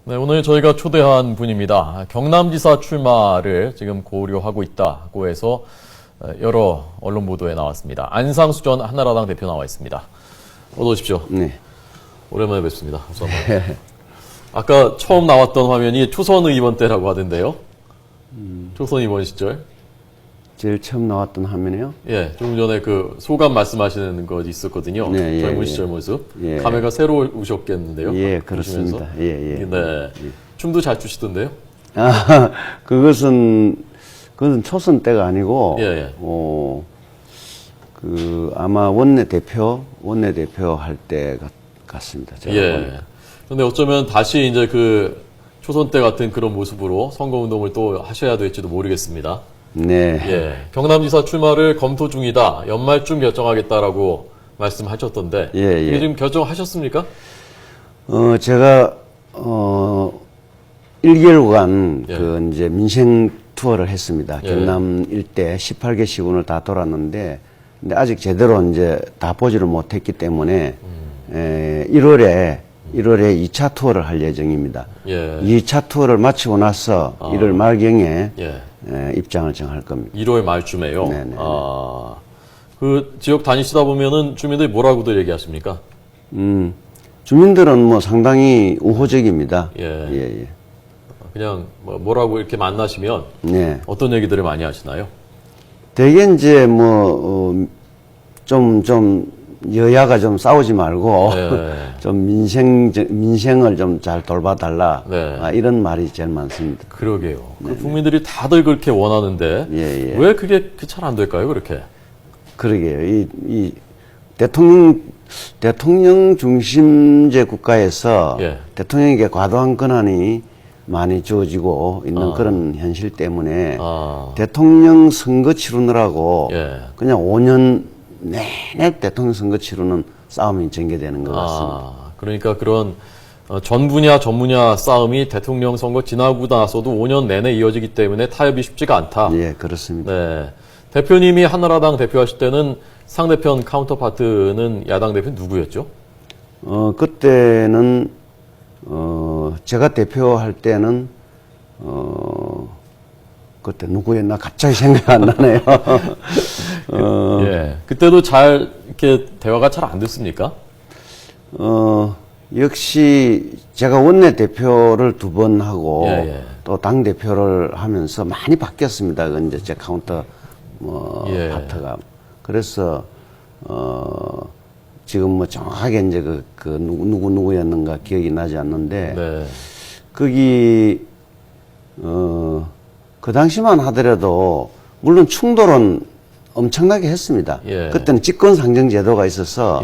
네, 오늘 저희가 초대한 분입니다. 경남지사 출마를 지금 고려하고 있다고 해서 여러 언론 보도에 나왔습니다. 안상수 전 한나라당 대표 나와 있습니다. 어서 오십시오. 네. 오랜만에 뵙습니다. 아까 처음 나왔던 화면이 초선 의원 때라고 하던데요. 초선 의원 시절. 제일 처음 나왔던 화면이요? 예, 조금 전에 그 소감 말씀하시는 거 있었거든요. 네, 젊은 예, 시절 모습. 예. 감회가 새로우셨겠는데요. 예, 그렇습니다. 보시면서. 예. 네. 춤도 잘 추시던데요. 아, 그것은 초선 때가 아니고, 예. 아마 원내대표 할 때 같습니다. 제가 보니까. 그런데 어쩌면 다시 이제 그 초선 때 같은 그런 모습으로 선거운동을 또 하셔야 될지도 모르겠습니다. 네. 예. 경남지사 출마를 검토 중이다. 연말쯤 결정하겠다라고 말씀하셨던데. 예. 이게 지금 결정하셨습니까? 제가, 1개월간 예. 이제 민생 투어를 했습니다. 예. 경남 일대 18개 시군을 다 돌았는데, 근데 아직 제대로 이제 다 보지를 못했기 때문에, 1월에 2차 투어를 할 예정입니다. 예. 2차 투어를 마치고 나서 1월 말경에 입장을 정할 겁니다. 1월 말쯤에요. 네네. 그 지역 다니시다 보면은 주민들이 뭐라고들 얘기하십니까? 주민들은 뭐 상당히 우호적입니다. 예. 그냥 뭐라고 이렇게 만나시면 네. 어떤 얘기들을 많이 하시나요? 대개 이제 좀 여야가 좀 싸우지 말고 좀 민생을 좀 잘 돌봐달라. 네. 이런 말이 제일 많습니다. 그러게요. 그 국민들이 다들 그렇게 원하는데 예. 왜 그게 잘 안 될까요? 그렇게? 그러게요. 이 대통령 중심제 국가에서 대통령에게 과도한 권한이 많이 주어지고 있는 그런 현실 때문에 대통령 선거 치르느라고 그냥 5년 내내 대통령 선거 치르는 싸움이 전개되는 것 같습니다. 그러니까 그런 전 분야, 전 분야 싸움이 대통령 선거 지나고 나서도 5년 내내 이어지기 때문에 타협이 쉽지가 않다. 예, 그렇습니다. 네. 대표님이 한나라당 대표하실 때는 상대편 카운터파트는 야당 대표 누구였죠? 그때는 제가 대표할 때는 그때 누구였나 갑자기 생각 안 나네요. 그때도 잘 이렇게 대화가 잘 안 됐습니까? 역시 제가 원내 대표를 2번 하고 또 당 대표를 하면서 많이 바뀌었습니다. 그 이제 제 카운터 파트가. 그래서 지금 뭐 정확하게 이제 그 누구였는가 기억이 나지 않는데 거기 그 당시만 하더라도 물론 충돌은 엄청나게 했습니다. 그때는 직권상정 제도가 있어서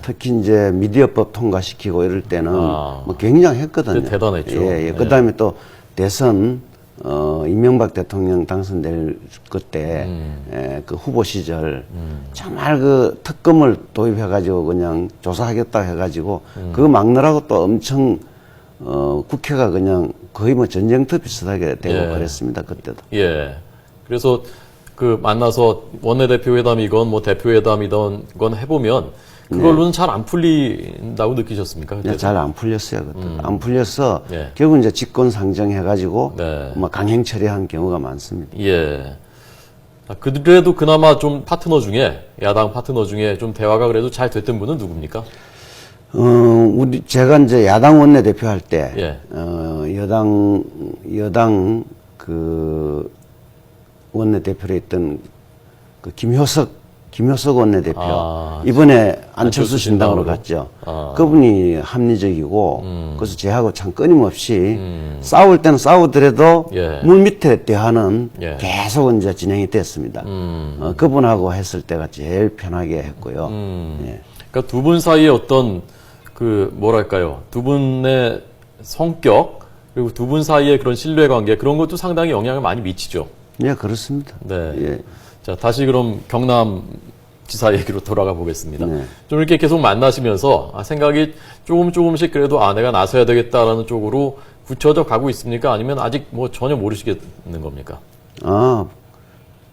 특히 이제 미디어법 통과시키고 이럴 때는 뭐 굉장했거든요. 대단했죠. 그다음에 또 대선 이명박 대통령 당선될 그때 그 후보 시절 정말 그 특검을 도입해가지고 그냥 조사하겠다 해가지고 그거 막느라고 또 엄청 국회가 그냥 거의 뭐 전쟁터 비슷하게 되고 그랬습니다. 그때도. 그래서 그 만나서 원내대표회담이건 뭐 대표회담이던 건 해보면 그걸로는 잘 안 풀린다고 느끼셨습니까? 잘 안 풀렸어요. 그때. 안 풀려서 결국 이제 직권상정 해가지고 뭐 강행 처리한 경우가 많습니다. 그래도 그나마 좀 파트너 중에 야당 파트너 중에 좀 대화가 그래도 잘 됐던 분은 누굽니까? 제가 이제 야당 원내대표 할 때 여당 그 원내대표로 했던 그 김효석 원내대표 이번에 안철수 신당으로 갔죠. 그분이 합리적이고 그래서 제하고 참 끊임없이 싸울 때는 싸우더라도 물밑에 대화는 계속 이제 진행이 됐습니다. 그분하고 했을 때가 제일 편하게 했고요. 그러니까 두 분 사이에 어떤 그 뭐랄까요, 두 분의 성격 그리고 두 분 사이의 그런 신뢰관계 그런 것도 상당히 영향을 많이 미치죠. 그렇습니다. 자, 다시 그럼 경남 지사 얘기로 돌아가 보겠습니다. 좀 이렇게 계속 만나시면서 생각이 조금씩 그래도 내가 나서야 되겠다라는 쪽으로 굳혀져 가고 있습니까? 아니면 아직 뭐 전혀 모르시겠는 겁니까?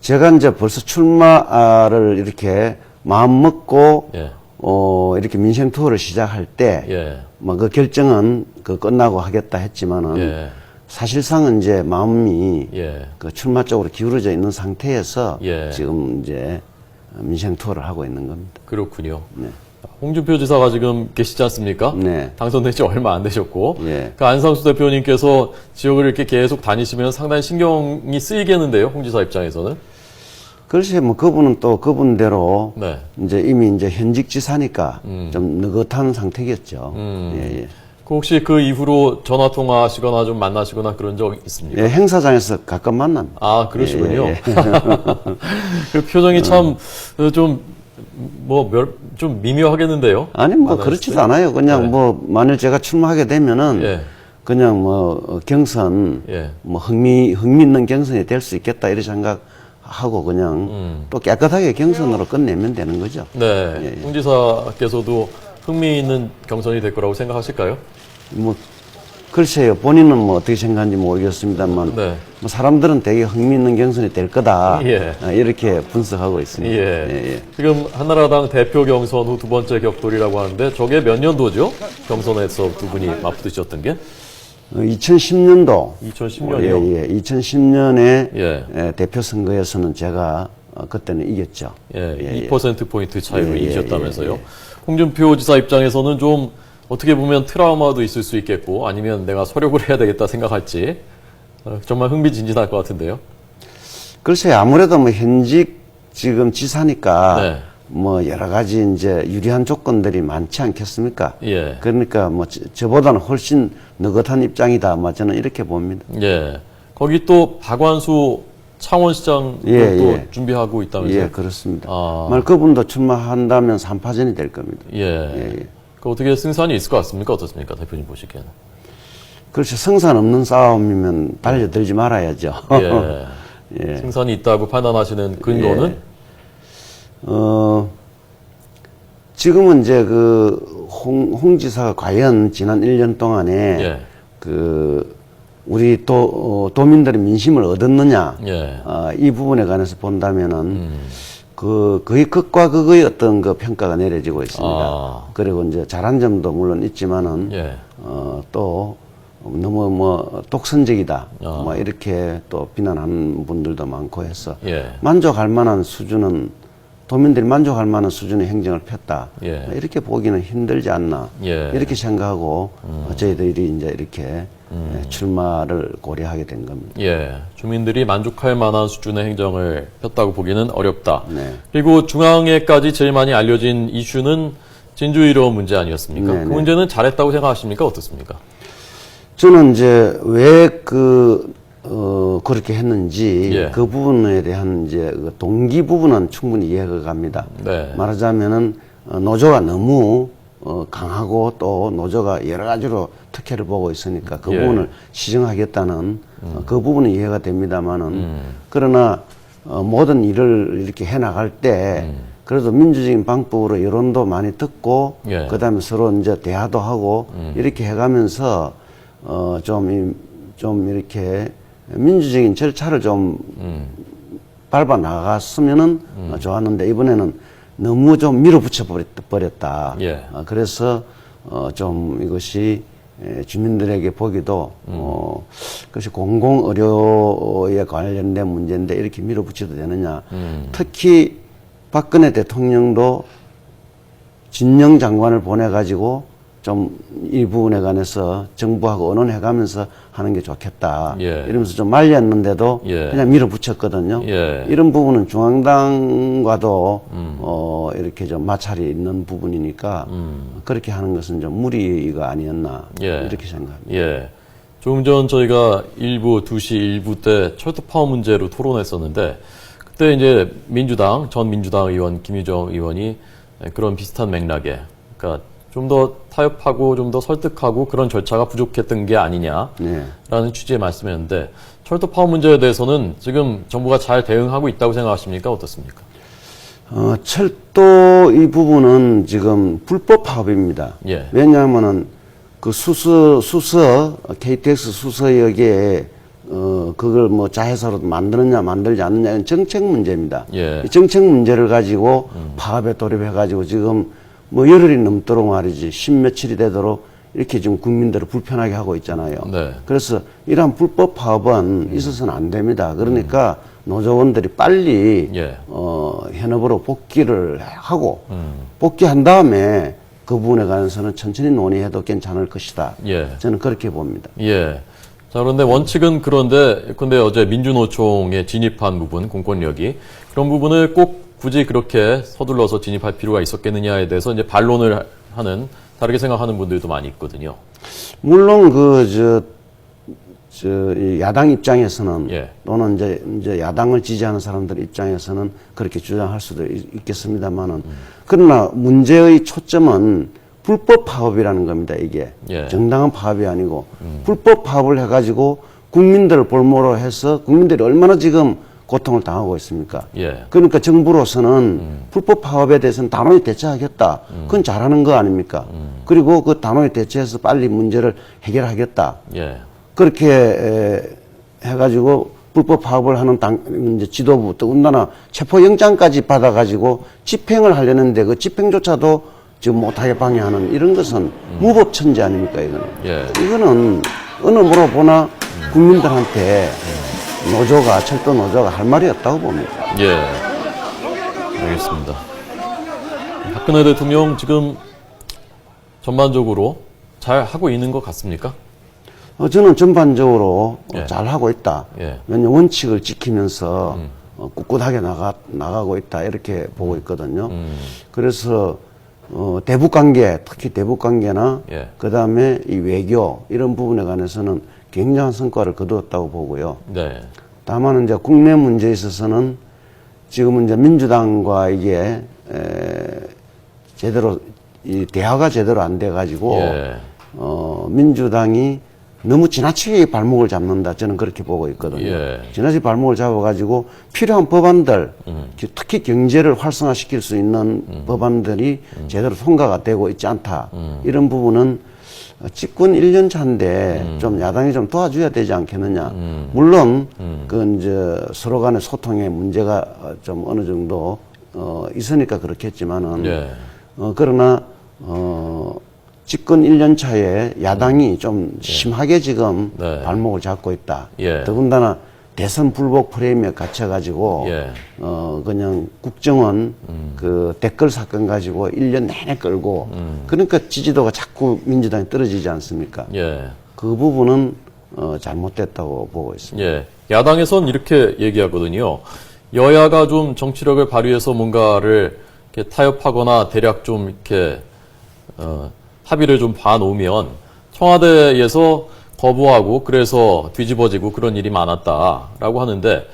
제가 이제 벌써 출마를 이렇게 마음 먹고 이렇게 민생 투어를 시작할 때, 예. 뭐 그 결정은 그 끝나고 하겠다 했지만은 예. 사실상은 이제 마음이 예. 그 출마 쪽으로 기울어져 있는 상태에서 예. 지금 이제 민생 투어를 하고 있는 겁니다. 그렇군요. 네. 홍준표 지사가 지금 계시지 않습니까? 네. 당선된 지 얼마 안 되셨고, 예. 그 안상수 대표님께서 지역을 이렇게 계속 다니시면 상당히 신경이 쓰이겠는데요, 홍 지사 입장에서는. 글쎄, 뭐, 그분은 또 그분대로 네. 이제 이미 이제 현직 지사니까 좀 느긋한 상태겠죠. 예, 예. 그 혹시 그 이후로 전화 통화하시거나 좀 만나시거나 그런 적 있습니까? 예, 행사장에서 가끔 만납니다. 아, 그러시군요. 예, 예. 그 표정이 참, 좀, 좀 미묘하겠는데요? 아니, 뭐, 만났을 그렇지도 때? 않아요. 그냥 네. 뭐, 만일 제가 출마하게 되면은, 예. 그냥 뭐, 경선, 예. 뭐, 흥미있는 경선이 될 수 있겠다, 이렇게 생각하고 그냥 또 깨끗하게 경선으로 끝내면 되는 거죠. 네. 예, 예. 홍 지사께서도 흥미있는 경선이 될 거라고 생각하실까요? 뭐, 글쎄요. 본인은 뭐 어떻게 생각하는지 모르겠습니다만, 네. 뭐 사람들은 되게 흥미있는 경선이 될 거다. 예. 이렇게 분석하고 있습니다. 예. 예, 예. 지금 한나라당 대표 경선 후 두 번째 격돌이라고 하는데 저게 몇 년도죠? 경선에서 두 분이 맞붙으셨던 게? 2010년도. 2010년이요? 예, 예. 2010년에 예. 대표 선거에서는 제가 그때는 이겼죠. 예, 2%포인트 차이로 예, 예, 이기셨다면서요. 예, 예. 홍준표 지사 입장에서는 좀 어떻게 보면 트라우마도 있을 수 있겠고 아니면 내가 서력을 해야 되겠다 생각할지 정말 흥미진진할 것 같은데요. 글쎄 아무래도 뭐 현직 지금 지사니까 네. 뭐 여러 가지 이제 유리한 조건들이 많지 않겠습니까? 예. 그러니까 뭐 저보다는 훨씬 느긋한 입장이다. 뭐 저는 이렇게 봅니다. 예. 거기 또 박완수 창원시장 예, 또 예. 준비하고 있다면서요? 예, 그렇습니다. 아. 만약 그분도 출마한다면 3파전이 될 겁니다. 예. 예. 그 어떻게 승산이 있을 것 같습니까? 어떻습니까? 대표님 보시기에는. 그렇죠. 성산 없는 싸움이면 달려들지 말아야죠. 예. 예. 승산이 있다고 판단하시는 근거는? 지금은 이제 홍 지사가 과연 지난 1년 동안에 예. 우리 도민들의 민심을 얻었느냐, 예. 이 부분에 관해서 본다면은 거의 극과 극의 어떤 그 평가가 내려지고 있습니다. 아. 그리고 이제 잘한 점도 물론 있지만은 예. 또 너무 뭐 독선적이다, 아. 뭐 이렇게 또 비난하는 분들도 많고 해서 예. 만족할 만한 수준은 도민들이 만족할 만한 수준의 행정을 폈다. 예. 이렇게 보기는 힘들지 않나. 예. 이렇게 생각하고 저희들이 이제 이렇게 출마를 고려하게 된 겁니다. 예. 주민들이 만족할 만한 수준의 행정을 폈다고 보기는 어렵다. 네. 그리고 중앙에까지 제일 많이 알려진 이슈는 진주 1호 문제 아니었습니까? 네, 그 네. 문제는 잘했다고 생각하십니까? 어떻습니까? 저는 이제 왜 그렇게 했는지 예. 그 부분에 대한 이제 그 동기 부분은 충분히 이해가 갑니다. 네. 말하자면은 노조가 너무 강하고 또 노조가 여러 가지로 특혜를 보고 있으니까 그 예. 부분을 시정하겠다는 그 부분은 이해가 됩니다만은 그러나 모든 일을 이렇게 해 나갈 때 그래도 민주적인 방법으로 여론도 많이 듣고 예. 그다음에 서로 이제 대화도 하고 이렇게 해가면서 좀 이렇게 민주적인 절차를 좀 밟아 나갔으면은 좋았는데 이번에는 너무 좀 밀어붙여 버렸다. 예. 그래서 좀 이것이 주민들에게 보기도 그것이 공공 의료에 관련된 문제인데 이렇게 밀어붙여도 되느냐. 특히 박근혜 대통령도 진영 장관을 보내가지고 좀 이 부분에 관해서 정부하고 의논해가면서 하는 게 좋겠다. 예. 이러면서 좀 말렸는데도 예. 그냥 밀어붙였거든요. 예. 이런 부분은 중앙당과도 이렇게 좀 마찰이 있는 부분이니까 그렇게 하는 것은 좀 무리가 아니었나 예. 이렇게 생각합니다. 예. 조금 전 저희가 2시 1부 때 철도 파워 문제로 토론했었는데 그때 이제 전 민주당 의원 김유정 의원이 그런 비슷한 맥락에 그러니까 좀 더 타협하고 좀 더 설득하고 그런 절차가 부족했던 게 아니냐라는 네. 취지의 말씀이었는데 철도 파워 문제에 대해서는 지금 정부가 잘 대응하고 있다고 생각하십니까? 어떻습니까? 철도 이 부분은 지금 불법 파업입니다. 예. 왜냐하면은 그 KTX 수서역에 그걸 뭐 자회사로 만드느냐 만들지 않느냐 이건 정책 문제입니다. 예. 이 정책 문제를 가지고 파업에 돌입해가지고 지금 뭐 열흘이 넘도록 말이지, 십며칠이 되도록 이렇게 지금 국민들을 불편하게 하고 있잖아요. 네. 그래서 이러한 불법 파업은 있어서는 안 됩니다. 그러니까 노조원들이 빨리 예. 현업으로 복귀를 하고 복귀한 다음에 그 부분에 관해서는 천천히 논의해도 괜찮을 것이다. 예. 저는 그렇게 봅니다. 예. 자, 그런데 원칙은 근데 어제 민주노총에 진입한 부분, 공권력이 그런 부분을 꼭 굳이 그렇게 서둘러서 진입할 필요가 있었겠느냐에 대해서 이제 반론을 하는, 다르게 생각하는 분들도 많이 있거든요. 물론 이 야당 입장에서는 예. 또는 이제 야당을 지지하는 사람들 입장에서는 그렇게 주장할 수도 있겠습니다만은 그러나 문제의 초점은 불법 파업이라는 겁니다. 이게 예. 정당한 파업이 아니고 불법 파업을 해가지고 국민들을 볼모로 해서 국민들이 얼마나 지금 고통을 당하고 있습니까? 예. 그러니까 정부로서는 불법 파업에 대해서는 단호히 대처하겠다. 그건 잘하는 거 아닙니까? 그리고 그 단호히 대처해서 빨리 문제를 해결하겠다. 예. 그렇게 해가지고 불법 파업을 하는 이제 지도부, 더군다나 체포영장까지 받아가지고 집행을 하려는데 그 집행조차도 지금 못하게 방해하는 이런 것은 무법천지 아닙니까, 이거는. 예. 이거는 어느 물어보나 국민들한테 철도 노조가 할 말이 없다고 봅니다. 예. 알겠습니다. 박근혜 대통령 지금 전반적으로 잘 하고 있는 것 같습니까? 저는 전반적으로 예. 잘 하고 있다. 예. 왜냐면 원칙을 지키면서 꿋꿋하게 나가고 있다. 이렇게 보고 있거든요. 그래서 대북 관계, 특히 대북 관계나 예. 그다음에 이 외교 이런 부분에 관해서는 굉장한 성과를 거두었다고 보고요. 네. 다만 이제 국내 문제에 있어서는 지금은 이제 민주당과 이게 제대로 이 대화가 제대로 안 돼 가지고 예. 민주당이 너무 지나치게 발목을 잡는다. 저는 그렇게 보고 있거든요. 예. 지나치게 발목을 잡아가지고 필요한 법안들, 특히 경제를 활성화시킬 수 있는 법안들이 제대로 통과가 되고 있지 않다. 이런 부분은 집권 1년 차인데 좀 야당이 좀 도와줘야 되지 않겠느냐. 물론 그 이제 서로 간의 소통에 문제가 좀 어느 정도 있으니까 그렇겠지만은 예. 그러나 집권 1년 차에 야당이 좀 심하게 지금 네. 발목을 잡고 있다. 예. 더군다나 대선 불복 프레임에 갇혀가지고 예. 그냥 국정원 그 댓글 사건 가지고 1년 내내 끌고 그러니까 지지도가 자꾸 민주당이 떨어지지 않습니까? 예. 그 부분은 잘못됐다고 보고 있습니다. 예. 야당에선 이렇게 얘기하거든요. 여야가 좀 정치력을 발휘해서 뭔가를 이렇게 타협하거나 대략 좀 이렇게 합의를 좀 봐놓으면 청와대에서 거부하고 그래서 뒤집어지고 그런 일이 많았다라고 하는데,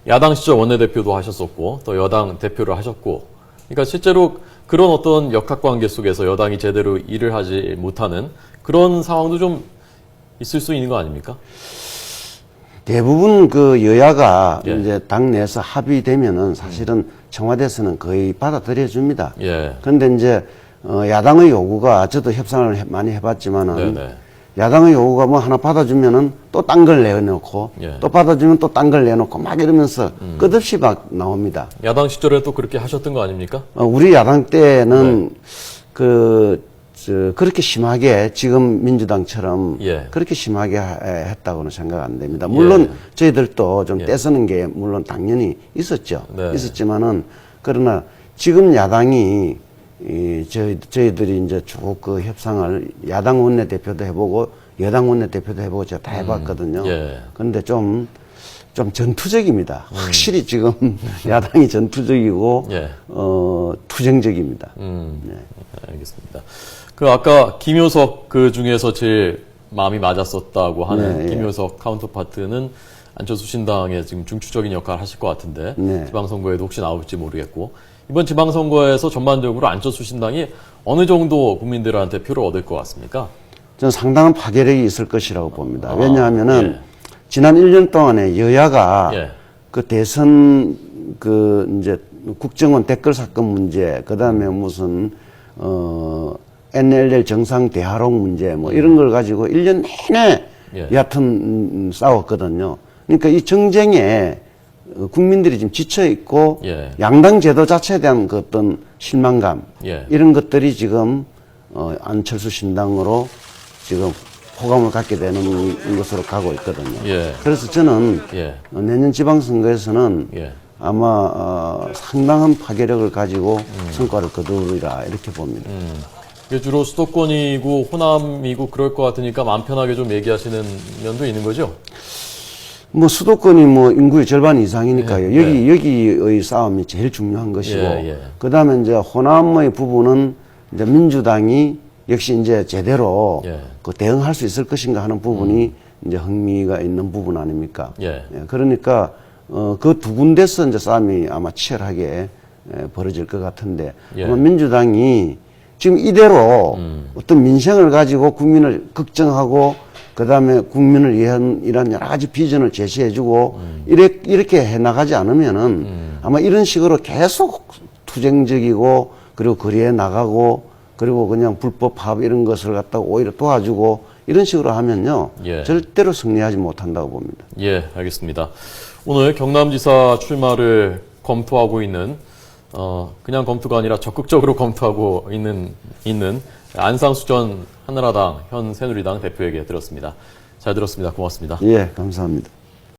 야당 시절 원내대표도 하셨었고 또 여당 대표를 하셨고, 그러니까 실제로 그런 어떤 역학관계 속에서 여당이 제대로 일을 하지 못하는 그런 상황도 좀 있을 수 있는 거 아닙니까? 대부분 그 여야가 예. 이제 당내에서 합의되면은 사실은 청와대에서는 거의 받아들여 줍니다. 예. 그런데 이제 야당의 요구가, 저도 협상을 많이 해봤지만은 네네. 야당의 요구가 뭐 하나 받아주면은 또 딴 걸 내놓고 예. 또 받아주면 또 딴 걸 내놓고 막 이러면서 끝없이 막 나옵니다. 야당 시절에 또 그렇게 하셨던 거 아닙니까? 우리 야당 때는 그렇게 심하게 지금 민주당처럼 예. 그렇게 심하게 했다고는 생각 안 됩니다. 물론 저희들도 좀 떼쓰는 게 물론 당연히 있었죠. 네. 있었지만은 그러나 지금 야당이 저희들이 이제 쭉 그 협상을 야당 원내대표도 해보고 여당 원내대표도 해보고 제가 다 해봤거든요. 예. 그런데 좀 전투적입니다. 확실히 지금 야당이 전투적이고 예. 투쟁적입니다. 네. 알겠습니다. 그 아까 김효석 그 중에서 제일 마음이 맞았었다고 하는 네, 예. 김효석 카운터파트는 안철수 신당에 지금 중추적인 역할을 하실 것 같은데 네. 지방선거에도 혹시 나올지 모르겠고, 이번 지방선거에서 전반적으로 안철수 신당이 어느 정도 국민들한테 표를 얻을 것 같습니까? 저는 상당한 파괴력이 있을 것이라고 봅니다. 왜냐하면은 예. 지난 1년 동안에 여야가 예. 그 대선 이제 국정원 댓글 사건 문제, 그 다음에 무슨 NLL 정상 대화록 문제 뭐 이런 걸 가지고 1년 내내 예. 얕은 싸웠거든요. 그러니까 이 정쟁에 국민들이 지금 지쳐 있고 예. 양당 제도 자체에 대한 그 어떤 실망감 예. 이런 것들이 지금 안철수 신당으로 지금 호감을 갖게 되는 것으로 가고 있거든요. 예. 그래서 저는 예. 내년 지방선거에서는 예. 아마 상당한 파괴력을 가지고 성과를 거두리라 이렇게 봅니다. 이게 주로 수도권이고 호남이고 그럴 것 같으니까 마음 편하게 좀 얘기하시는 면도 있는 거죠? 뭐 수도권이 뭐 인구의 절반 이상이니까요. 예, 여기의 싸움이 제일 중요한 것이고, 예. 그다음에 이제 호남의 부분은 이제 민주당이 역시 이제 제대로 예. 그 대응할 수 있을 것인가 하는 부분이 이제 흥미가 있는 부분 아닙니까? 예. 그러니까 그 두 군데서 이제 싸움이 아마 치열하게 벌어질 것 같은데 예. 아마 민주당이 지금 이대로 어떤 민생을 가지고 국민을 걱정하고 그다음에 국민을 위한 이런 여러 가지 비전을 제시해주고 이렇게 해나가지 않으면은 아마 이런 식으로 계속 투쟁적이고 그리고 거리에 나가고 그리고 그냥 불법 파업 이런 것을 갖다가 오히려 도와주고 이런 식으로 하면요 예. 절대로 승리하지 못한다고 봅니다. 예, 알겠습니다. 오늘 경남지사 출마를 검토하고 있는 그냥 검토가 아니라 적극적으로 검토하고 있는 안상수 전 한나라당 현 새누리당 대표에게 들었습니다. 잘 들었습니다. 고맙습니다. 예, 감사합니다.